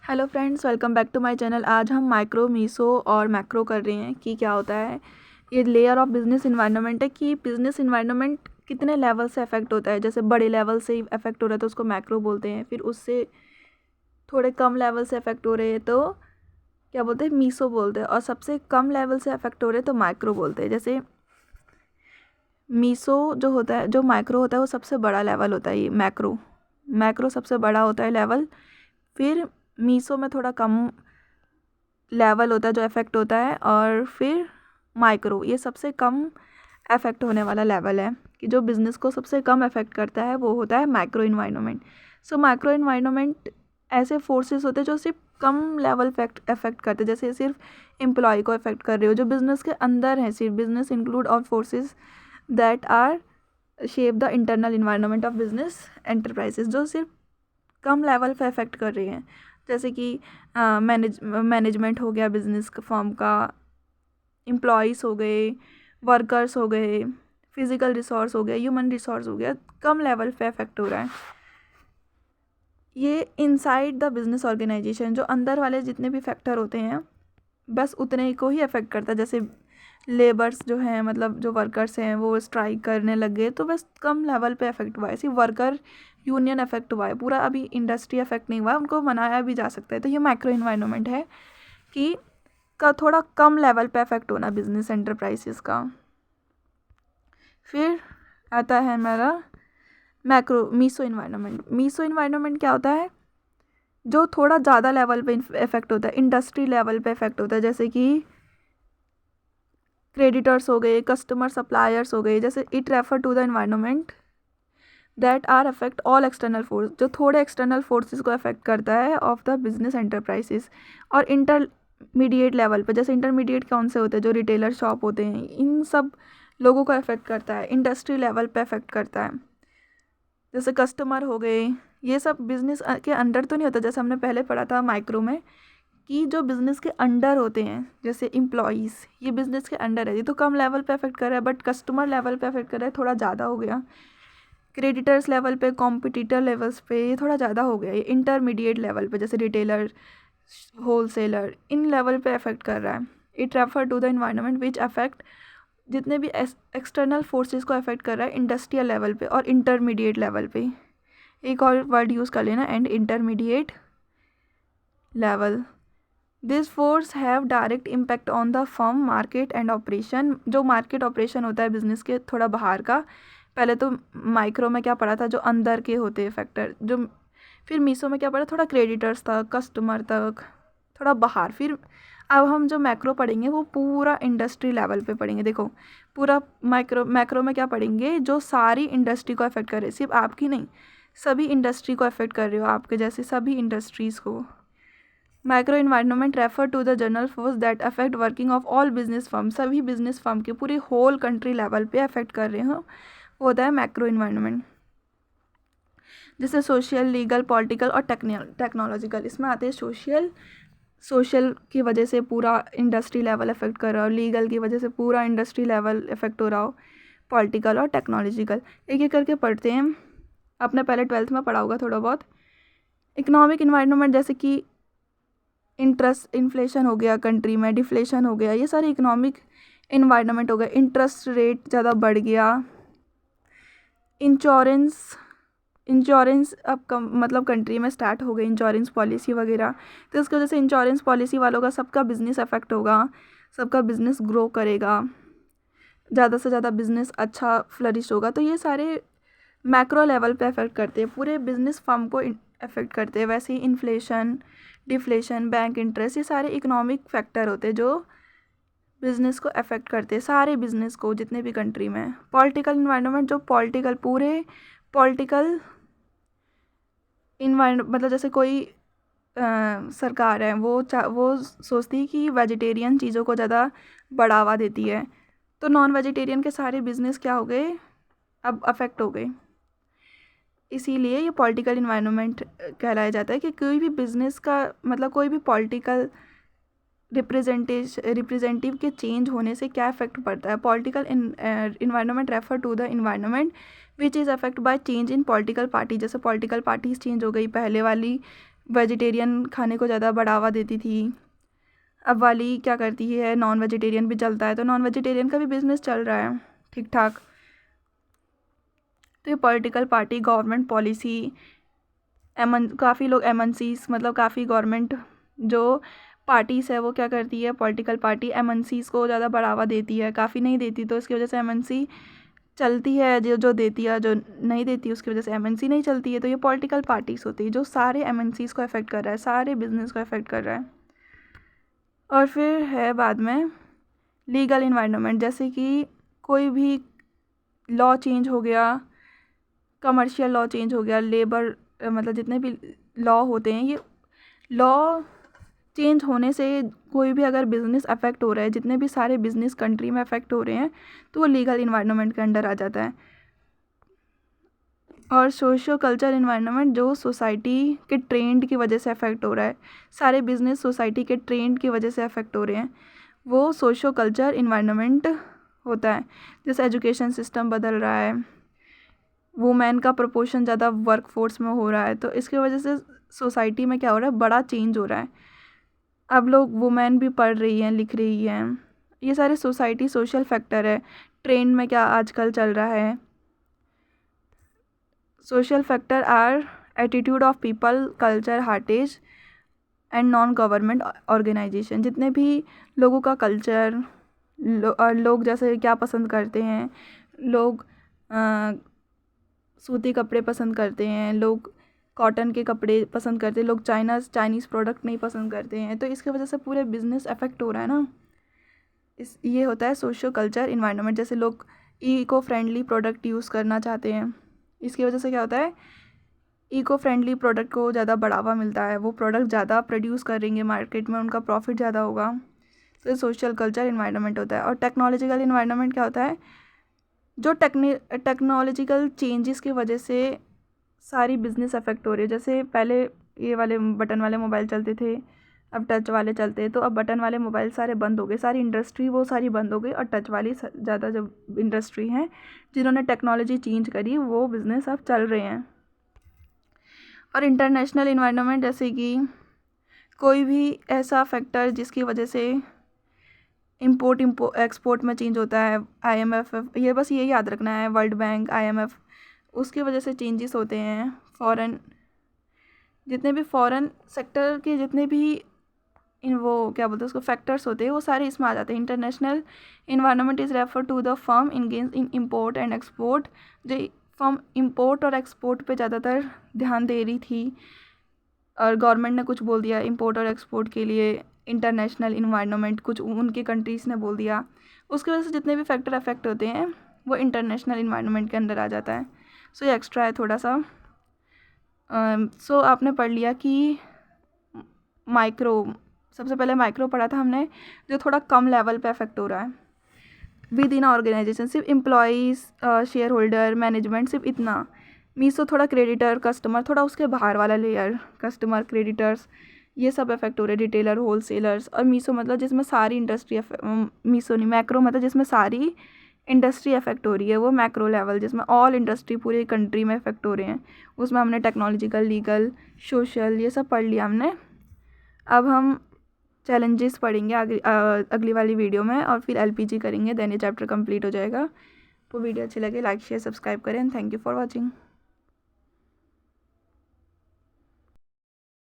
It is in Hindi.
Hello friends, welcome back to my channel. आज हम माइक्रो, मीसो और मैक्रो कर रहे हैं कि क्या होता है। ये लेयर ऑफ बिजनेस इन्वायरमेंट है कि बिजनेस इन्वायरमेंट कितने लेवल से अफेक्ट होता है। जैसे बड़े लेवल से अफेक्ट हो रहा है तो उसको मैक्रो बोलते हैं, फिर उससे थोड़े कम लेवल से अफेक्ट हो रहे हैं तो क्या बोलते हैं, मीसो बोलते हैं, और सबसे कम लेवल से अफेक्ट हो रहे हैं तो माइक्रो बोलते हैं। जैसे मीसो जो होता है, जो माइक्रो होता है वो सबसे बड़ा लेवल होता है। ये मैक्रो मैक्रो सबसे बड़ा होता है लेवल। फिर मीसो में थोड़ा कम लेवल होता है जो अफेक्ट होता है, और फिर माइक्रो ये सबसे कम अफेक्ट होने वाला लेवल है कि जो बिज़नेस को सबसे कम अफेक्ट करता है वो होता है micro environment. So micro environment ऐसे फोर्सेस होते हैं जो सिर्फ कम लेवल अफेक्ट करते हैं। जैसे सिर्फ एम्प्लॉय को अफेक्ट कर रहे हो, जो बिज़नेस के अंदर है। सिर्फ business include all forces that are shape the internal environment of business enterprises, जो सिर्फ कम लेवल पे अफेक्ट कर रही हैं। जैसे कि मैनेजमेंट हो गया बिजनेस फर्म का, एम्प्लॉयज़ हो गए, वर्कर्स हो गए, फिजिकल रिसोर्स हो गया, ह्यूमन रिसोर्स हो गया, कम लेवल पे अफेक्ट हो रहा है। ये इनसाइड द बिजनेस ऑर्गेनाइजेशन, जो अंदर वाले जितने भी फैक्टर होते हैं बस उतने ही को ही अफेक्ट करता है। जैसे लेबर्स जो हैं, मतलब जो वर्कर्स हैं, वो स्ट्राइक करने लग गए तो बस कम लेवल पे अफेक्ट हुआ है। सिर्फ वर्कर यूनियन अफेक्ट हुआ है, पूरा अभी इंडस्ट्री अफेक्ट नहीं हुआ है, उनको मनाया भी जा सकता है। तो ये माइक्रो इन्वायरमेंट है कि का थोड़ा कम लेवल पे अफेक्ट होना बिजनेस एंटरप्राइजेस का। फिर आता है हमारा macro meso environment. Meso environment क्या होता है, जो थोड़ा ज़्यादा लेवल पे इफेक्ट होता है, इंडस्ट्री लेवल पे इफेक्ट होता है। जैसे कि क्रेडिटर्स हो गए, कस्टमर सप्लायर्स हो गए। जैसे it refer to the environment that are affect all external force, जो थोड़े एक्सटर्नल फोर्सेस को अफेक्ट करता है ऑफ द बिजनेस एंटरप्राइजेस। और इंटरमीडिएट लेवल पे, जैसे इंटरमीडिएट कौन से होते हैं, जो रिटेलर शॉप होते हैं, इन सब लोगों को अफेक्ट करता है। इंडस्ट्री लेवल पे अफेक्ट करता है, जैसे कस्टमर हो गए। ये सब बिजनेस के अंडर तो नहीं होता, जैसे हमने पहले पढ़ा था माइक्रो में कि जो बिज़नेस के अंडर होते हैं, जैसे एम्प्लॉयज़, ये बिज़नेस के अंडर है, ये तो कम लेवल पे अफेक्ट कर रहा है। बट कस्टमर लेवल पे अफेक्ट कर रहा है, थोड़ा ज़्यादा हो गया। क्रेडिटर्स लेवल पे, कॉम्पिटिटर लेवल्स पे ये थोड़ा ज़्यादा हो गया। ये इंटरमीडिएट लेवल पे, जैसे रिटेलर, होलसेलर, इन लेवल पे अफेक्ट कर रहा है। It refer to the environment which affect, जितने भी एक्सटर्नल फोर्सेस को अफेक्ट कर रहा है इंडस्ट्रियल लेवल पे और इंटरमीडिएट लेवल पे। एक और वर्ड यूज़ कर लेना, and intermediate level. This force have direct impact on the firm market and operation, जो मार्केट ऑपरेशन होता है बिजनेस के थोड़ा बाहर का। पहले तो माइक्रो में क्या पढ़ा था, जो अंदर के होते हैं फैक्टर, जो फिर मीसो में क्या पढ़ा, थोड़ा क्रेडिटर्स तक, कस्टमर तक, थोड़ा बाहर। फिर अब हम जो मैक्रो पढ़ेंगे वो पूरा इंडस्ट्री लेवल पे पढ़ेंगे। देखो, पूरा मैक्रो में क्या पढ़ेंगे, जो सारी इंडस्ट्री को अफेक्ट कर रहे हैं, सिर्फ आपकी नहीं, सभी इंडस्ट्री को अफेक्ट कर रहे हो, आपके जैसे सभी इंडस्ट्रीज़ को। Micro environment refer to the general force that affect working of all business firm, सभी बिजनेस फर्म के पूरी होल कंट्री लेवल पे अफेक्ट कर रहे हो, वो होता है मैक्रो इन्वायरमेंट। जैसे सोशल, लीगल, पॉलिटिकल और टेक्नोलॉजिकल, इसमें आते हैं सोशल। सोशल की वजह से पूरा इंडस्ट्री लेवल अफेक्ट कर रहा हो, लीगल की वजह से पूरा इंडस्ट्री लेवल इफेक्ट हो रहा हो, पॉलिटिकल और टेक्नोलॉजिकल। एक एक करके पढ़ते हैं, आपने पहले 12th में पढ़ा होगा थोड़ा बहुत। इकोनॉमिक इन्वायरमेंट, जैसे कि इंटरेस्ट, इन्फ्लेशन हो गया कंट्री में, डिफ्लेशन हो गया, ये सारे इकोनॉमिक इन्वायरमेंट हो गए। इंटरेस्ट रेट ज़्यादा बढ़ गया। इंश्योरेंस, इंश्योरेंस अब कम, मतलब कंट्री में स्टार्ट हो गई इंश्योरेंस पॉलिसी वगैरह, तो इसकी वजह से इंश्योरेंस पॉलिसी वालों का सबका बिजनेस अफेक्ट होगा, सबका बिजनेस ग्रो करेगा, ज़्यादा से ज़्यादा बिजनेस अच्छा फ्लरिश होगा। तो ये सारे मैक्रो लेवल पे अफेक्ट करते हैं, पूरे बिजनेस फर्म को अफेक्ट करते हैं। वैसे ही इन्फ्लेशन, डिफ्लेशन, बैंक इंटरेस्ट, ये सारे इकोनॉमिक फैक्टर होते हैं जो बिजनेस को अफेक्ट करते हैं, सारे बिजनेस को जितने भी कंट्री में। पॉलिटिकल इन्वायरमेंट, जो पॉलिटिकल, पूरे पॉलिटिकल इन्वायरमेंट, मतलब जैसे कोई सरकार है, वो सोचती है कि वेजिटेरियन चीज़ों को ज़्यादा बढ़ावा देती है, तो नॉन वेजिटेरियन के सारे बिजनेस क्या हो गए, अब अफेक्ट हो गए। इसीलिए ये पॉलिटिकल इन्वायरमेंट कहलाया जाता है कि कोई भी बिजनेस का, मतलब कोई भी पॉलिटिकल रिप्रेजेंटेटिव के चेंज होने से क्या इफेक्ट पड़ता है। Political environment refer to the environment which is affect by change in political party. जैसे पॉलिटिकल पार्टीज चेंज हो गई, पहले वाली वेजिटेरियन खाने को ज़्यादा बढ़ावा देती थी। अब वाली क्या करती है, नॉन वेजिटेरियन भी चलता है, तो नॉन वेजिटेरियन का भी बिजनेस चल रहा है ठीक ठाक। तो ये पॉलिटिकल पार्टी, गवर्नमेंट पॉलिसी, काफ़ी लोग MNCs, मतलब काफ़ी गवर्नमेंट जो पार्टीज़ है वो क्या करती है, पॉलिटिकल पार्टी MNCs को ज़्यादा बढ़ावा देती है, काफ़ी नहीं देती, तो इसकी वजह से MNC चलती है, जो देती है, जो नहीं देती उसकी वजह से MNC नहीं चलती है। तो ये पॉलिटिकल पार्टीज़ होती है जो सारे MNCs को अफेक्ट कर रहा है, सारे बिजनेस को अफेक्ट कर रहा है। और फिर है बाद में लीगल इन्वायरमेंट, जैसे कि कोई भी लॉ चेंज हो गया, कमर्शियल लॉ चेंज हो गया, लेबर मतलब जितने भी लॉ होते हैं, ये लॉ चेंज होने से कोई भी अगर बिज़नेस अफेक्ट हो रहा है, जितने भी सारे बिज़नेस कंट्री में अफेक्ट हो रहे हैं, तो वो लीगल इन्वायरमेंट के अंडर आ जाता है। और सोशियो कल्चर इन्वायरमेंट, जो सोसाइटी के ट्रेंड की वजह से अफेक्ट हो रहा है, सारे बिज़नेस सोसाइटी के ट्रेंड की वजह से अफेक्ट हो रहे हैं, वो सोशियो कल्चर इन्वायरमेंट होता है। जैसे एजुकेशन सिस्टम बदल रहा है, वुमेन का प्रोपोर्शन ज़्यादा वर्क फोर्स में हो रहा है, तो इसकी वजह से सोसाइटी में क्या हो रहा है, बड़ा चेंज हो रहा है। अब लोग वुमेन भी पढ़ रही हैं, लिख रही हैं, ये सारे सोसाइटी सोशल फैक्टर है। ट्रेंड में क्या आजकल चल रहा है, social factor are attitude of people, culture, heritage and non government organization. जितने भी लोगों का कल्चर, लोग जैसे क्या पसंद करते हैं, लोग सूती कपड़े पसंद करते हैं, लोग कॉटन के कपड़े पसंद करते हैं, लोग चाइनीज़ प्रोडक्ट नहीं पसंद करते हैं, तो इसकी वजह से पूरे बिजनेस अफेक्ट हो रहा है ना। ये होता है सोशियो कल्चर इन्वायरमेंट। जैसे लोग इको फ्रेंडली प्रोडक्ट यूज़ करना चाहते हैं, इसकी वजह से क्या होता है, इको फ्रेंडली प्रोडक्ट को ज़्यादा बढ़ावा मिलता है, वो प्रोडक्ट ज़्यादा प्रोड्यूस करेंगे मार्केट में, उनका प्रॉफिट ज़्यादा होगा। तो सोशल कल्चर इन्वायरमेंट होता है। और टेक्नोलॉजिकल इन्वायरमेंट क्या होता है, जो टेक्नोलॉजिकल चेंजेस की वजह से सारी बिजनेस अफेक्ट हो रही है। जैसे पहले ये वाले बटन वाले मोबाइल चलते थे, अब टच वाले चलते हैं, तो अब बटन वाले मोबाइल सारे बंद हो गए, सारी इंडस्ट्री वो सारी बंद हो गई, और टच वाली ज़्यादा जो इंडस्ट्री हैं जिन्होंने टेक्नोलॉजी चेंज करी, वो बिज़नेस अब चल रहे हैं। और इंटरनेशनल इन्वायरमेंट, जैसे कि कोई भी ऐसा फैक्टर जिसकी वजह से इंपोर्ट एक्सपोर्ट में चेंज होता है, IMF, ये बस ये याद रखना है, वर्ल्ड बैंक, IMF, उसकी वजह से चेंजेस होते हैं। फॉरेन, जितने भी फॉरेन सेक्टर के जितने भी वो क्या बोलते हैं उसको, फैक्टर्स होते हैं, वो सारे इसमें आ जाते हैं। International environment is refer to the firm engage in import and export, जो फर्म इम्पोर्ट और एक्सपोर्ट पे ज़्यादातर ध्यान दे रही थी, और गवर्नमेंट ने कुछ बोल दिया इम्पोर्ट और एक्सपोर्ट के लिए, इंटरनेशनल इन्वायरमेंट कुछ उनके कंट्रीज़ ने बोल दिया, उसकी वजह से जितने भी फैक्टर अफेक्ट होते हैं वो इंटरनेशनल इन्वायरमेंट के अंदर आ जाता है। सो ये एक्स्ट्रा है थोड़ा सा। सो आपने पढ़ लिया कि माइक्रो, सबसे पहले माइक्रो पढ़ा था हमने, जो थोड़ा कम लेवल पे अफेक्ट हो रहा है विद इन ऑर्गेनाइजेशन, सिर्फ एम्प्लॉयज़, शेयर होल्डर, मैनेजमेंट, सिर्फ इतना। मीसो थोड़ा क्रेडिटर, कस्टमर, थोड़ा उसके बाहर वाला लेयर, कस्टमर, क्रेडिटर्स, ये सब अफेक्ट हो रहे हैं, रिटेलर, होलसेलर्स। और मीसो मतलब जिसमें सारी इंडस्ट्री, मीसो नहीं, मैक्रो मतलब जिसमें सारी इंडस्ट्री अफेक्ट हो रही है, वो मैक्रो लेवल, जिसमें ऑल इंडस्ट्री पूरी कंट्री में अफेक्ट हो रहे हैं, उसमें हमने टेक्नोलॉजिकल, लीगल, सोशल, ये सब पढ़ लिया हमने। अब हम चैलेंजेस पढ़ेंगे अगली वाली वीडियो में, और फिर LPG करेंगे, देन ये चैप्टर कंप्लीट हो जाएगा। तो वीडियो अच्छी लगे लाइक शेयर सब्सक्राइब करें, and thank you for watching.